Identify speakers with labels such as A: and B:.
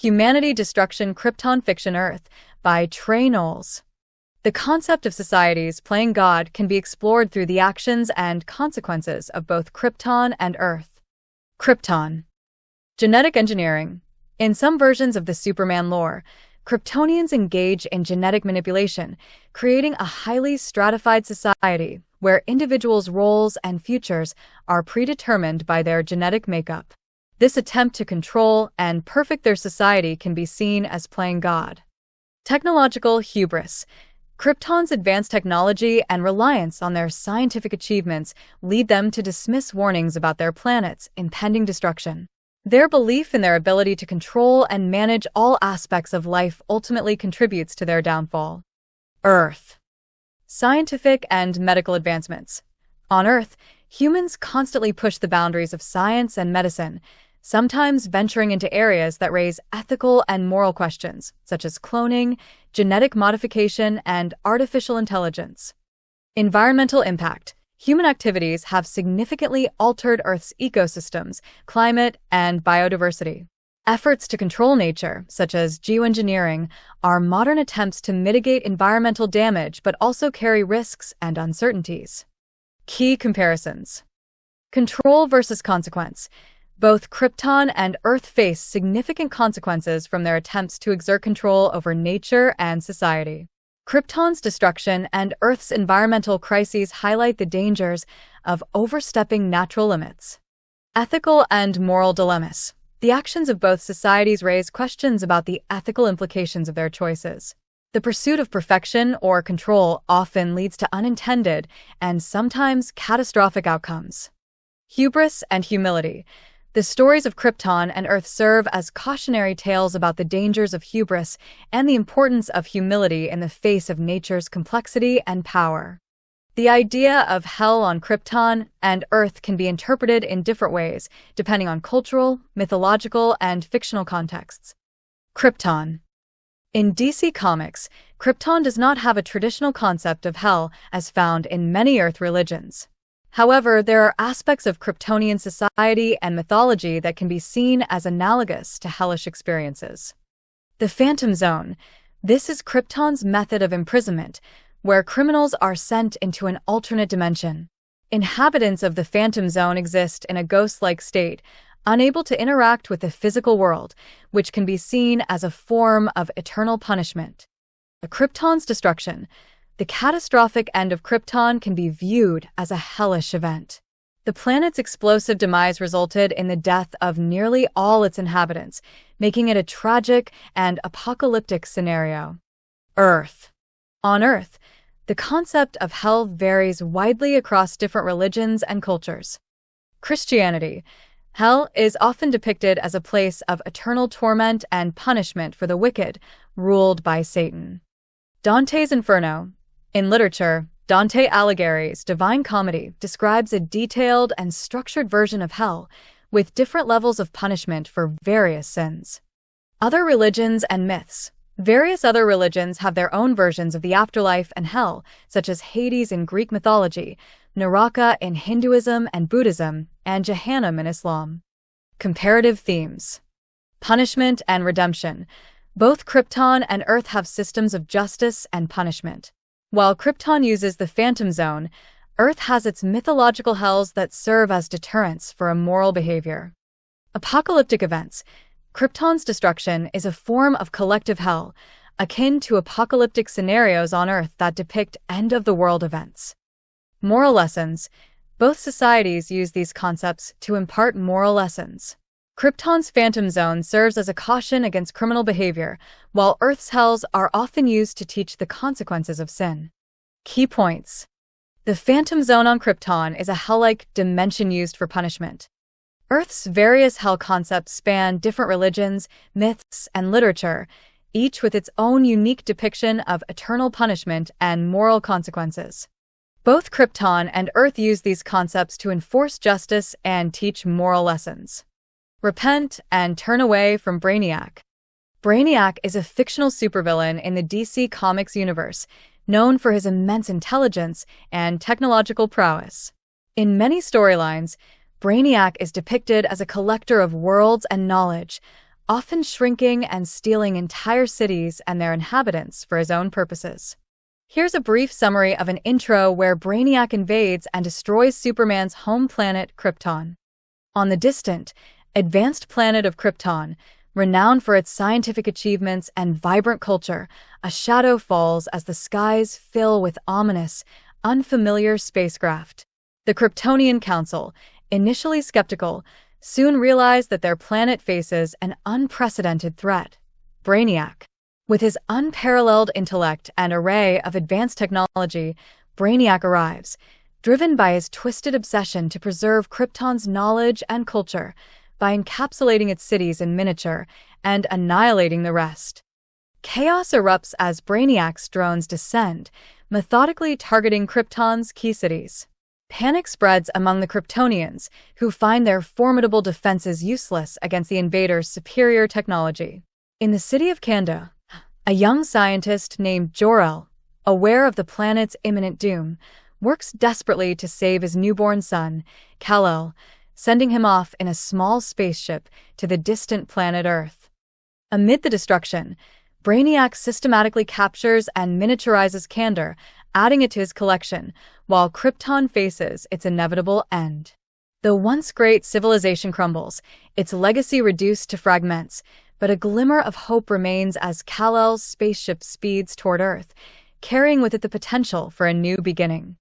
A: Humanity, Destruction, Krypton, Fiction, Earth by Trey Knowles. The concept of societies playing God can be explored through the actions and consequences of both Krypton and Earth. Krypton. Genetic engineering. In some versions of the Superman lore, Kryptonians engage in genetic manipulation, creating a highly stratified society where individuals' roles and futures are predetermined by their genetic makeup. This attempt to control and perfect their society can be seen as playing God. Technological hubris. Krypton's advanced technology and reliance on their scientific achievements lead them to dismiss warnings about their planet's impending destruction. Their belief in their ability to control and manage all aspects of life ultimately contributes to their downfall. Earth. Scientific and medical advancements. On Earth, humans constantly push the boundaries of science and medicine, sometimes venturing into areas that raise ethical and moral questions, such as cloning, genetic modification, and artificial intelligence. Environmental impact. Human activities have significantly altered Earth's ecosystems, climate, and biodiversity. Efforts to control nature, such as geoengineering, are modern attempts to mitigate environmental damage but also carry risks and uncertainties. Key comparisons. Control versus consequence. Both Krypton and Earth face significant consequences from their attempts to exert control over nature and society. Krypton's destruction and Earth's environmental crises highlight the dangers of overstepping natural limits. Ethical and moral dilemmas. The actions of both societies raise questions about the ethical implications of their choices. The pursuit of perfection or control often leads to unintended and sometimes catastrophic outcomes. Hubris and humility. The stories of Krypton and Earth serve as cautionary tales about the dangers of hubris and the importance of humility in the face of nature's complexity and power. The idea of hell on Krypton and Earth can be interpreted in different ways, depending on cultural, mythological, and fictional contexts. Krypton. In DC Comics, Krypton does not have a traditional concept of hell as found in many Earth religions. However, there are aspects of Kryptonian society and mythology that can be seen as analogous to hellish experiences. The Phantom Zone. This is Krypton's method of imprisonment, where criminals are sent into an alternate dimension. Inhabitants of the Phantom Zone exist in a ghost-like state, unable to interact with the physical world, which can be seen as a form of eternal punishment. Krypton's destruction. The catastrophic end of Krypton can be viewed as a hellish event. The planet's explosive demise resulted in the death of nearly all its inhabitants, making it a tragic and apocalyptic scenario. Earth. On Earth, the concept of hell varies widely across different religions and cultures. Christianity. Hell is often depicted as a place of eternal torment and punishment for the wicked, ruled by Satan. Dante's Inferno. In literature, Dante Alighieri's Divine Comedy describes a detailed and structured version of hell, with different levels of punishment for various sins. Other religions and myths. Various other religions have their own versions of the afterlife and hell, such as Hades in Greek mythology, Naraka in Hinduism and Buddhism, and Jahannam in Islam. Comparative themes. Punishment and redemption. Both Krypton and Earth have systems of justice and punishment. While Krypton uses the Phantom Zone, Earth has its mythological hells that serve as deterrents for immoral behavior. Apocalyptic events. Krypton's destruction is a form of collective hell, akin to apocalyptic scenarios on Earth that depict end-of-the-world events. Moral lessons. Both societies use these concepts to impart moral lessons. Krypton's Phantom Zone serves as a caution against criminal behavior, while Earth's hells are often used to teach the consequences of sin. Key points. The Phantom Zone on Krypton is a hell-like dimension used for punishment. Earth's various hell concepts span different religions, myths, and literature, each with its own unique depiction of eternal punishment and moral consequences. Both Krypton and Earth use these concepts to enforce justice and teach moral lessons. Repent and turn away from Brainiac. Brainiac is a fictional supervillain in the DC Comics universe, known for his immense intelligence and technological prowess. In many storylines, Brainiac is depicted as a collector of worlds and knowledge, often shrinking and stealing entire cities and their inhabitants for his own purposes. Here's a brief summary of an intro where Brainiac invades and destroys Superman's home planet, Krypton. On the distant, advanced planet of Krypton, renowned for its scientific achievements and vibrant culture, a shadow falls as the skies fill with ominous, unfamiliar spacecraft. The Kryptonian Council, initially skeptical, soon realize that their planet faces an unprecedented threat: Brainiac. With his unparalleled intellect and array of advanced technology, Brainiac arrives, driven by his twisted obsession to preserve Krypton's knowledge and culture by encapsulating its cities in miniature and annihilating the rest. Chaos erupts as Brainiac's drones descend, methodically targeting Krypton's key cities. Panic spreads among the Kryptonians, who find their formidable defenses useless against the invaders' superior technology. In the city of Kanda, a young scientist named Jor-El, aware of the planet's imminent doom, works desperately to save his newborn son, Kal-El, sending him off in a small spaceship to the distant planet Earth. Amid the destruction, Brainiac systematically captures and miniaturizes Kandor, adding it to his collection, while Krypton faces its inevitable end. The once great civilization crumbles, its legacy reduced to fragments, but a glimmer of hope remains as Kal-El's spaceship speeds toward Earth, carrying with it the potential for a new beginning.